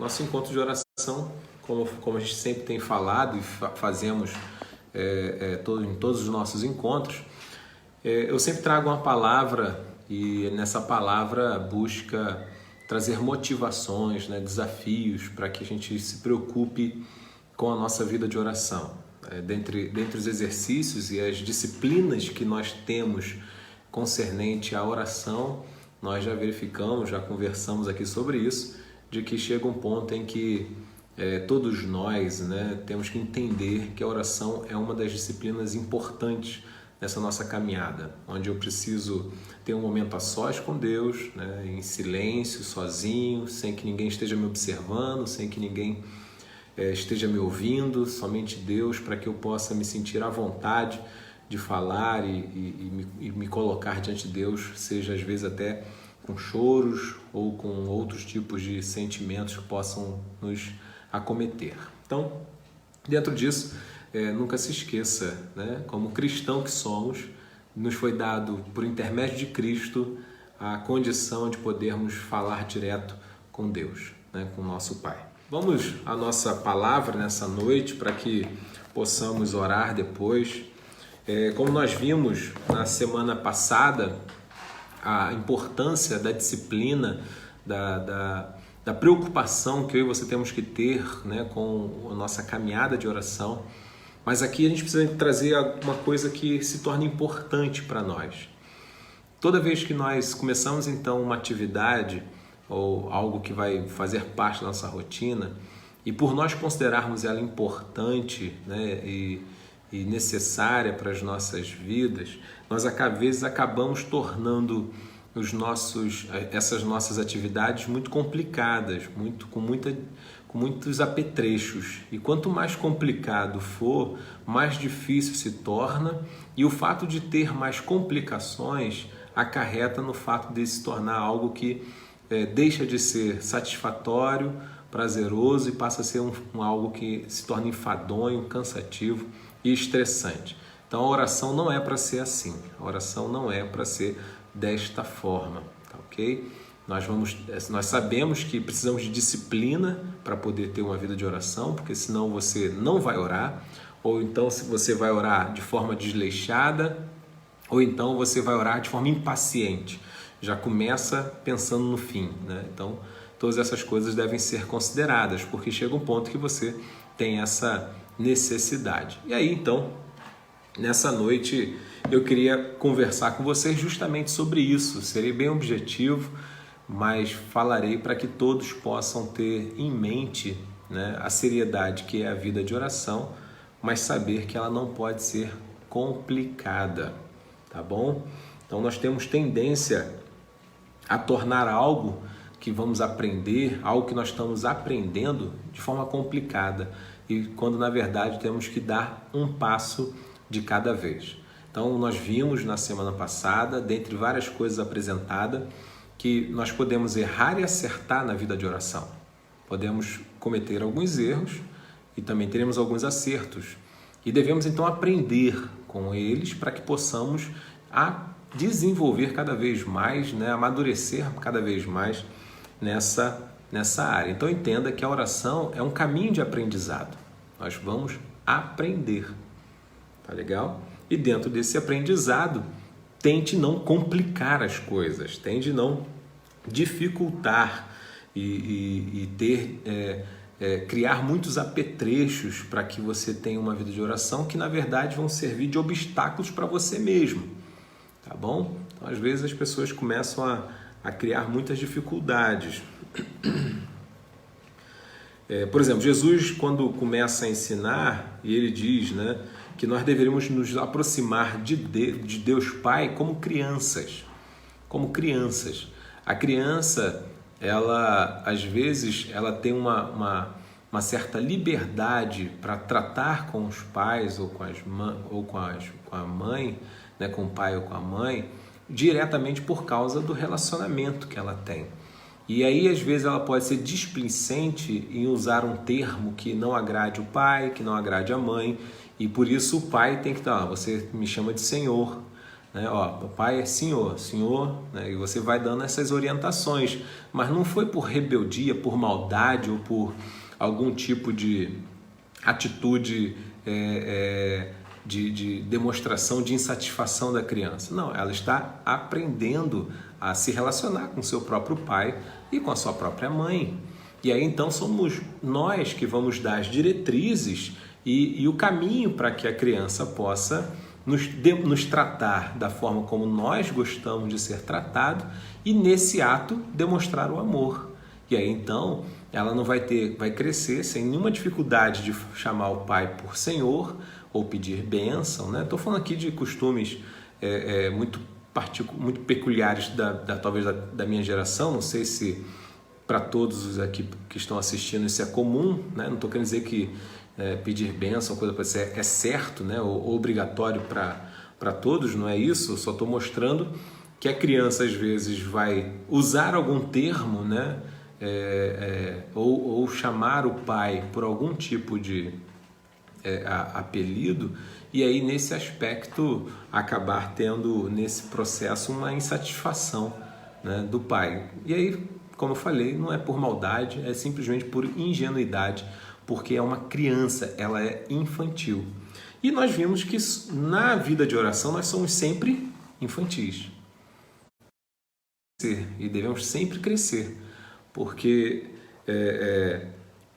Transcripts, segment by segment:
Nosso encontro de oração, como a gente sempre tem falado e fazemos em todos os nossos encontros, eu sempre trago uma palavra e nessa palavra busca trazer motivações, né, desafios para que a gente se preocupe com a nossa vida de oração. Dentre os exercícios e as disciplinas que nós temos concernente à oração, nós já verificamos, já conversamos aqui sobre isso, de que chega um ponto em que todos nós, né, temos que entender que a oração é uma das disciplinas importantes nessa nossa caminhada, onde eu preciso ter um momento a sós com Deus, né, em silêncio, sozinho, sem que ninguém esteja me observando, sem que ninguém esteja me ouvindo, somente Deus, para que eu possa me sentir à vontade de falar e me colocar diante de Deus, seja às vezes até com choros ou com outros tipos de sentimentos que possam nos acometer. Então, dentro disso, nunca se esqueça, né, como cristão que somos, nos foi dado por intermédio de Cristo a condição de podermos falar direto com Deus, né, com o nosso Pai. Vamos à nossa palavra nessa noite para que possamos orar depois. Como nós vimos na semana passada, a importância da disciplina, da preocupação que eu e você temos que ter, né, com a nossa caminhada de oração. Mas aqui a gente precisa trazer uma coisa que se torna importante para nós. Toda vez que nós começamos então uma atividade ou algo que vai fazer parte da nossa rotina, e por nós considerarmos ela importante, né, e necessária para as nossas vidas, nós às vezes acabamos tornando essas nossas atividades muito complicadas, com muitos apetrechos. E quanto mais complicado for, mais difícil se torna, e o fato de ter mais complicações acarreta no fato de se tornar algo que deixa de ser satisfatório, prazeroso e passa a ser algo que se torna enfadonho, cansativo e estressante. Então a oração não é para ser assim, a oração não é para ser desta forma, tá ok? Nós sabemos que precisamos de disciplina para poder ter uma vida de oração, porque senão você não vai orar, ou então se você vai orar de forma desleixada, ou então você vai orar de forma impaciente, já começa pensando no fim, né? Então todas essas coisas devem ser consideradas, porque chega um ponto que você tem essa necessidade. E aí então, nessa noite eu queria conversar com vocês justamente sobre isso. Serei bem objetivo, mas falarei para que todos possam ter em mente, né, a seriedade que é a vida de oração, mas saber que ela não pode ser complicada, tá bom? Então nós temos tendência a tornar algo que vamos aprender, algo que nós estamos aprendendo de forma complicada, e quando na verdade temos que dar um passo de cada vez. Então nós vimos na semana passada, dentre várias coisas apresentadas, que nós podemos errar e acertar na vida de oração. Podemos cometer alguns erros e também teremos alguns acertos. E devemos então aprender com eles para que possamos desenvolver cada vez mais, né, amadurecer cada vez mais nessa área. Então entenda que a oração é um caminho de aprendizado. Nós vamos aprender, tá legal? E dentro desse aprendizado, tente não complicar as coisas, tente não dificultar e criar muitos apetrechos para que você tenha uma vida de oração que na verdade vão servir de obstáculos para você mesmo, tá bom? Então às vezes as pessoas começam a criar muitas dificuldades. Por exemplo, Jesus, quando começa a ensinar, e ele diz, né, que nós deveríamos nos aproximar de Deus Pai como crianças. Como crianças. A criança, ela às vezes, ela tem uma certa liberdade para tratar com os pais ou com a mãe, né, com o pai ou com a mãe, diretamente por causa do relacionamento que ela tem. E aí, às vezes, ela pode ser displicente em usar um termo que não agrade o pai, que não agrade a mãe, e por isso o pai tem que estar, você me chama de Senhor, né? Ó, papai é senhor, senhor, né? E você vai dando essas orientações, mas não foi por rebeldia, por maldade ou por algum tipo de atitude de demonstração de insatisfação da criança. Não, ela está aprendendo a se relacionar com seu próprio pai e com a sua própria mãe. E aí então somos nós que vamos dar as diretrizes e o caminho para que a criança possa nos tratar da forma como nós gostamos de ser tratado e nesse ato demonstrar o amor. E aí então ela não vai crescer sem nenhuma dificuldade de chamar o pai por senhor ou pedir bênção, né? Estou falando aqui de costumes muito peculiares talvez da minha geração. Não sei se para todos os aqui que estão assistindo isso é comum, né? Não estou querendo dizer que pedir bênção coisa para ser é certo, né? Ou obrigatório para todos, não é isso. Eu só estou mostrando que a criança às vezes vai usar algum termo, né? Ou chamar o pai por algum tipo de apelido, e aí nesse aspecto acabar tendo nesse processo uma insatisfação, né, do pai. E aí, como eu falei, não é por maldade, é simplesmente por ingenuidade, porque é uma criança, ela é infantil. E nós vimos que na vida de oração nós somos sempre infantis. E devemos sempre crescer, porque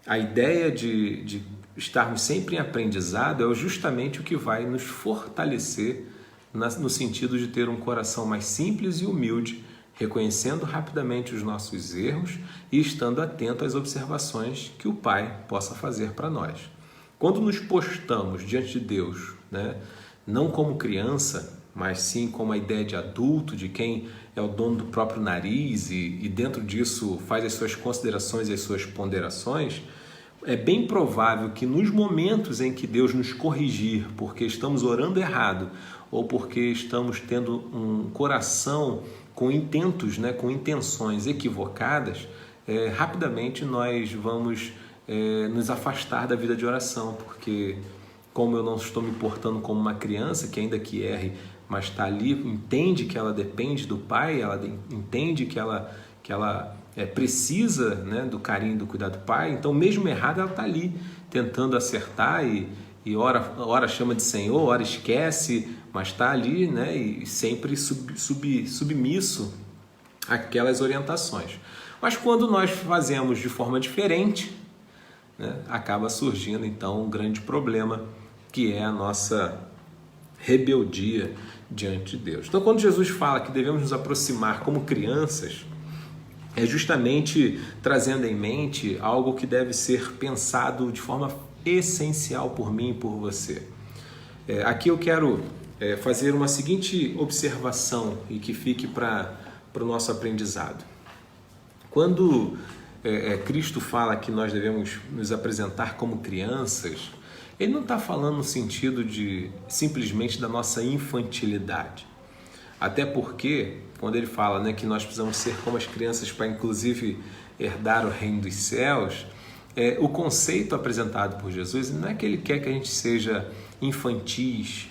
a ideia de estarmos sempre em aprendizado é justamente o que vai nos fortalecer no sentido de ter um coração mais simples e humilde, reconhecendo rapidamente os nossos erros e estando atento às observações que o Pai possa fazer para nós. Quando nos postamos diante de Deus, né, não como criança, mas sim como a ideia de adulto, de quem é o dono do próprio nariz e dentro disso faz as suas considerações e as suas ponderações, é bem provável que nos momentos em que Deus nos corrigir porque estamos orando errado ou porque estamos tendo um coração com intentos, né, com intenções equivocadas, rapidamente nós vamos nos afastar da vida de oração, porque como eu não estou me portando como uma criança que ainda que erre, mas está ali, entende que ela depende do pai, ela entende que ela precisa, né, do carinho, do cuidado do pai, então mesmo errada ela está ali tentando acertar e ora chama de Senhor, ora esquece, mas está ali, né, e sempre submisso àquelas orientações. Mas quando nós fazemos de forma diferente, né, acaba surgindo então um grande problema, que é a nossa rebeldia diante de Deus. Então quando Jesus fala que devemos nos aproximar como crianças, é justamente trazendo em mente algo que deve ser pensado de forma essencial por mim e por você. Aqui eu quero fazer uma seguinte observação e que fique para o nosso aprendizado. Quando Cristo fala que nós devemos nos apresentar como crianças, ele não está falando no sentido de simplesmente da nossa infantilidade. Até porque, quando ele fala, né, que nós precisamos ser como as crianças para, inclusive, herdar o reino dos céus, o conceito apresentado por Jesus não é que ele quer que a gente seja infantis,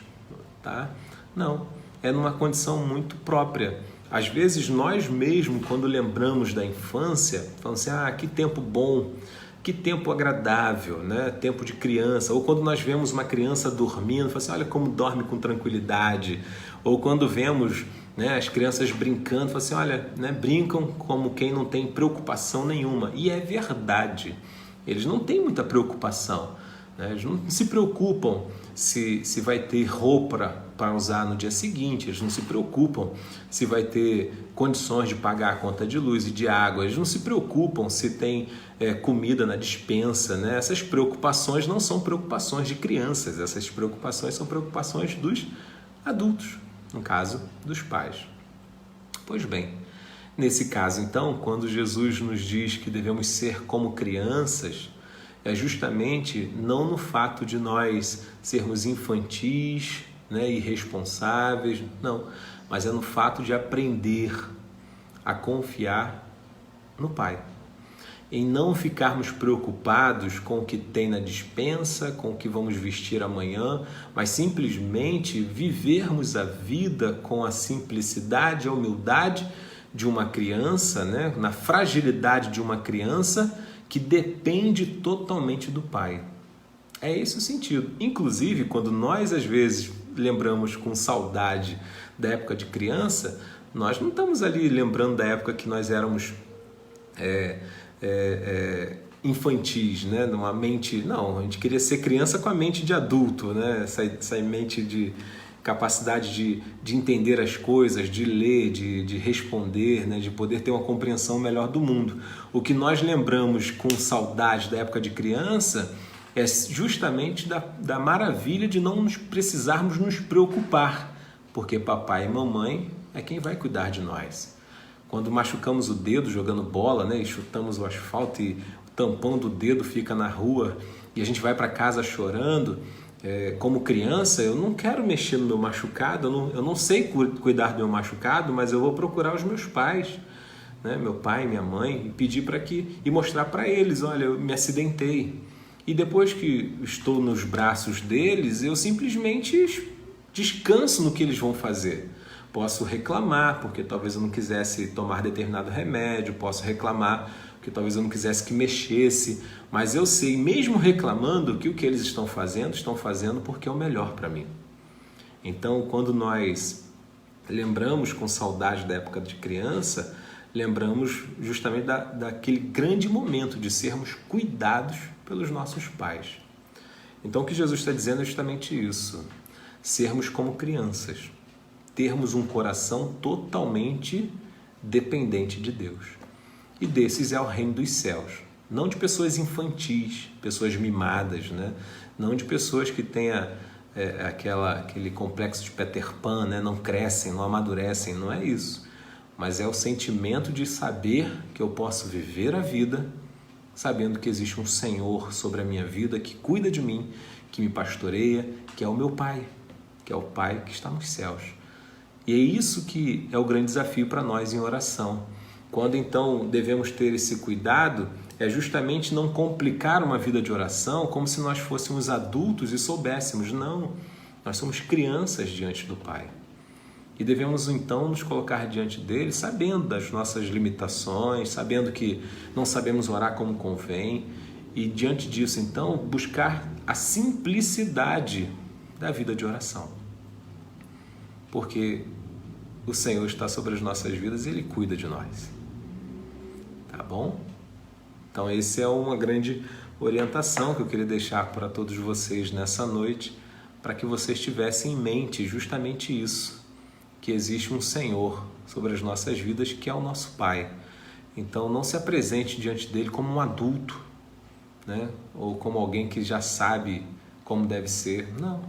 tá? Não, é numa condição muito própria. Às vezes, nós mesmos, quando lembramos da infância, falamos assim, que tempo bom, que tempo agradável, né? Tempo de criança. Ou quando nós vemos uma criança dormindo, falamos assim, olha como dorme com tranquilidade. Ou quando vemos, né, as crianças brincando, falamos assim, olha, né, brincam como quem não tem preocupação nenhuma. E é verdade, eles não têm muita preocupação, né? Eles não se preocupam se vai ter roupa para usar no dia seguinte, eles não se preocupam se vai ter condições de pagar a conta de luz e de água, eles não se preocupam se tem comida na despensa, né? Essas preocupações não são preocupações de crianças, essas preocupações são preocupações dos adultos, no caso dos pais. Pois bem, nesse caso então, quando Jesus nos diz que devemos ser como crianças, é justamente não no fato de nós sermos infantis, né, irresponsáveis, não, mas é no fato de aprender a confiar no Pai. em não ficarmos preocupados com o que tem na despensa, com o que vamos vestir amanhã, mas simplesmente vivermos a vida com a simplicidade e a humildade de uma criança, né? Na fragilidade de uma criança que depende totalmente do Pai. É esse o sentido. Inclusive, quando nós às vezes lembramos com saudade da época de criança, nós não estamos ali lembrando da época que nós éramos infantis, né? Numa mente, não, a gente queria ser criança com a mente de adulto, né? Essa mente de capacidade de entender as coisas, de ler, de responder, né? De poder ter uma compreensão melhor do mundo. O que nós lembramos com saudade da época de criança é justamente da maravilha de não precisarmos nos preocupar, porque papai e mamãe é quem vai cuidar de nós. Quando machucamos o dedo jogando bola, né, e chutamos o asfalto e o tampão do dedo fica na rua e a gente vai para casa chorando, como criança, eu não quero mexer no meu machucado, eu não sei cuidar do meu machucado, mas eu vou procurar os meus pais, né, meu pai, minha mãe, e pedir e mostrar para eles, olha, eu me acidentei. E depois que estou nos braços deles, eu simplesmente descanso no que eles vão fazer. Posso reclamar porque talvez eu não quisesse tomar determinado remédio, posso reclamar porque talvez eu não quisesse que mexesse, mas eu sei, mesmo reclamando, que o que eles estão fazendo porque é o melhor para mim. Então, quando nós lembramos com saudade da época de criança, lembramos justamente daquele grande momento de sermos cuidados pelos nossos pais. Então o que Jesus está dizendo é justamente isso, sermos como crianças, termos um coração totalmente dependente de Deus. E desses é o reino dos céus, não de pessoas infantis, pessoas mimadas, né? Não de pessoas que tenham aquele complexo de Peter Pan, né? Não crescem, não amadurecem, não é isso. Mas é o sentimento de saber que eu posso viver a vida sabendo que existe um Senhor sobre a minha vida que cuida de mim, que me pastoreia, que é o meu Pai, que é o Pai que está nos céus. E é isso que é o grande desafio para nós em oração. Quando então devemos ter esse cuidado, é justamente não complicar uma vida de oração como se nós fôssemos adultos e soubéssemos. Não, nós somos crianças diante do Pai. E devemos então nos colocar diante dele sabendo das nossas limitações, sabendo que não sabemos orar como convém e diante disso então buscar a simplicidade da vida de oração. Porque o Senhor está sobre as nossas vidas e Ele cuida de nós. Tá bom? Então essa é uma grande orientação que eu queria deixar para todos vocês nessa noite, para que vocês tivessem em mente justamente isso, que existe um Senhor sobre as nossas vidas, que é o nosso Pai. Então não se apresente diante dele como um adulto, né? Ou como alguém que já sabe como deve ser. Não.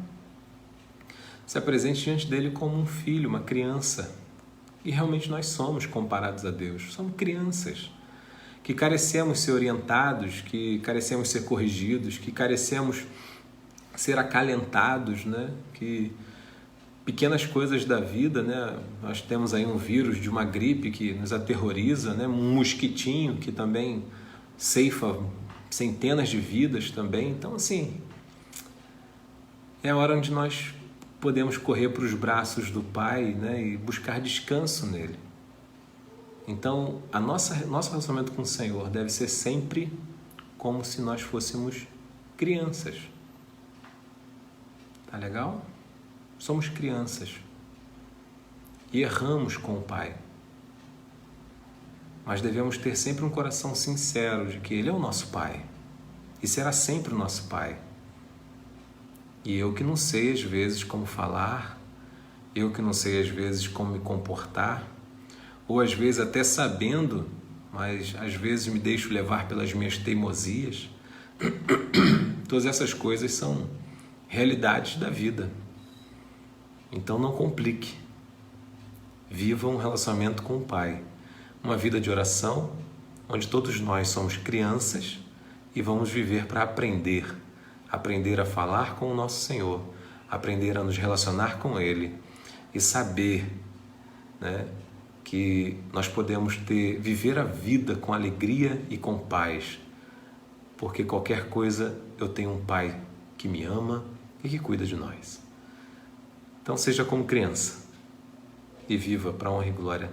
Se apresente diante dele como um filho, uma criança. E realmente nós somos comparados a Deus. Somos crianças que carecemos ser orientados, que carecemos ser corrigidos, que carecemos ser acalentados, né? Que pequenas coisas da vida, né? Nós temos aí um vírus de uma gripe que nos aterroriza, né? Um mosquitinho que também ceifa centenas de vidas também. Então, assim, é a hora onde nós podemos correr para os braços do Pai, né? E buscar descanso nele. Então, nosso relacionamento com o Senhor deve ser sempre como se nós fôssemos crianças. Tá legal? Somos crianças e erramos com o Pai, mas devemos ter sempre um coração sincero de que Ele é o nosso Pai e será sempre o nosso Pai. E eu que não sei às vezes como falar, eu que não sei às vezes como me comportar, ou às vezes até sabendo, mas às vezes me deixo levar pelas minhas teimosias. Todas essas coisas são realidades da vida. Então não complique. Viva um relacionamento com o Pai. Uma vida de oração, onde todos nós somos crianças e vamos viver para aprender. Aprender a falar com o nosso Senhor. Aprender a nos relacionar com Ele. E saber, né, que nós podemos viver a vida com alegria e com paz, porque qualquer coisa eu tenho um Pai que me ama e que cuida de nós. Então seja como criança e viva para a honra e glória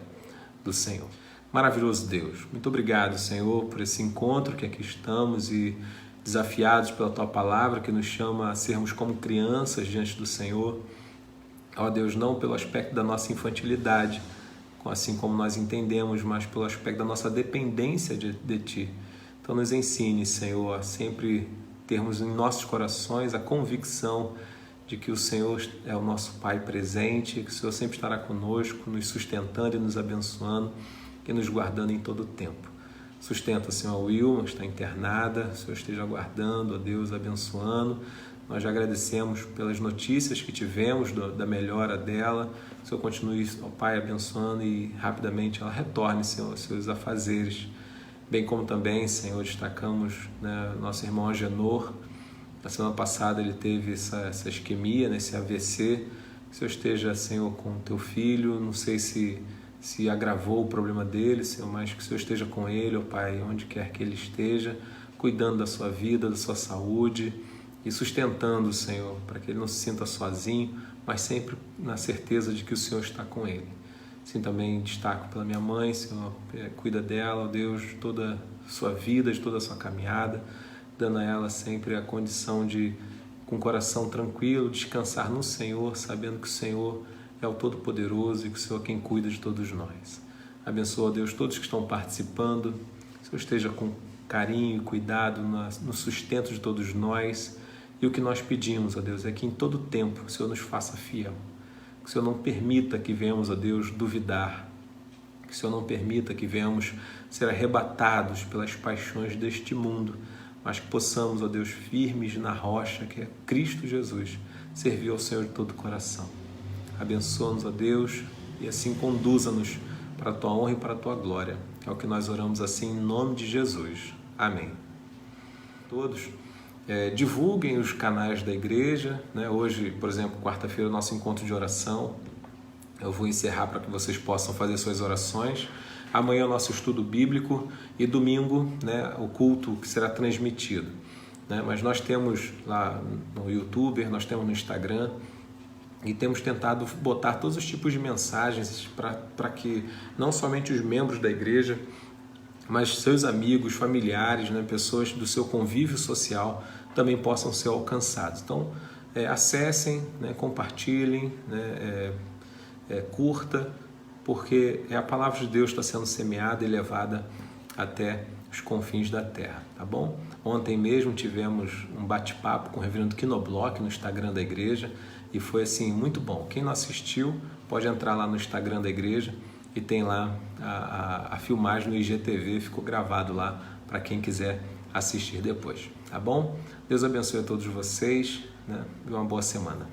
do Senhor. Maravilhoso Deus, muito obrigado, Senhor, por esse encontro que aqui estamos e desafiados pela Tua Palavra que nos chama a sermos como crianças diante do Senhor. Ó Deus, não pelo aspecto da nossa infantilidade, assim como nós entendemos, mas pelo aspecto da nossa dependência de Ti. Então nos ensine, Senhor, a sempre termos em nossos corações a convicção de que o Senhor é o nosso Pai presente, que o Senhor sempre estará conosco, nos sustentando e nos abençoando e nos guardando em todo o tempo. Sustenta, Senhor, a Wilma, que está internada, o Senhor esteja guardando, ó Deus, abençoando. Nós já agradecemos pelas notícias que tivemos da melhora dela. O Senhor continue, ó Pai, abençoando e rapidamente ela retorne, Senhor, aos seus afazeres. Bem como também, Senhor, destacamos, né, nosso irmão Agenor. Na semana passada ele teve essa isquemia, esse AVC. Que o Senhor esteja, Senhor, com o teu filho. Não sei se agravou o problema dele, Senhor, mas que o Senhor esteja com ele, ó Pai, onde quer que ele esteja, cuidando da sua vida, da sua saúde e sustentando, Senhor, para que ele não se sinta sozinho, mas sempre na certeza de que o Senhor está com ele. Assim também destaco pela minha mãe, Senhor, cuida dela, ó Deus, de toda a sua vida, de toda a sua caminhada, dando a ela sempre a condição de, com o coração tranquilo, descansar no Senhor, sabendo que o Senhor é o Todo-Poderoso e que o Senhor é quem cuida de todos nós. Abençoa, ó Deus, todos que estão participando, que o Senhor esteja com carinho e cuidado no sustento de todos nós. E o que nós pedimos, ó Deus, é que em todo tempo o Senhor nos faça fiel. Que o Senhor não permita que venhamos, ó Deus, duvidar. Que o Senhor não permita que venhamos ser arrebatados pelas paixões deste mundo, mas que possamos, ó Deus, firmes na rocha, que é Cristo Jesus, servir ao Senhor de todo o coração. Abençoa-nos, ó Deus, e assim conduza-nos para a Tua honra e para a Tua glória. É o que nós oramos assim em nome de Jesus. Amém. Todos divulguem os canais da igreja, né? Hoje, por exemplo, quarta-feira, nosso encontro de oração. Eu vou encerrar para que vocês possam fazer suas orações. Amanhã o nosso estudo bíblico e domingo, né, o culto que será transmitido, né? Mas nós temos lá no YouTube, nós temos no Instagram, e temos tentado botar todos os tipos de mensagens para que não somente os membros da igreja, mas seus amigos, familiares, né, pessoas do seu convívio social também possam ser alcançados. Então, acessem, né, compartilhem, né, curta, porque a palavra de Deus está sendo semeada e levada até os confins da terra, tá bom? Ontem mesmo tivemos um bate-papo com o reverendo Quinobloch no Instagram da igreja e foi assim muito bom. Quem não assistiu pode entrar lá no Instagram da igreja e tem lá a filmagem no IGTV, ficou gravado lá para quem quiser assistir depois, tá bom? Deus abençoe a todos vocês, né? E uma boa semana.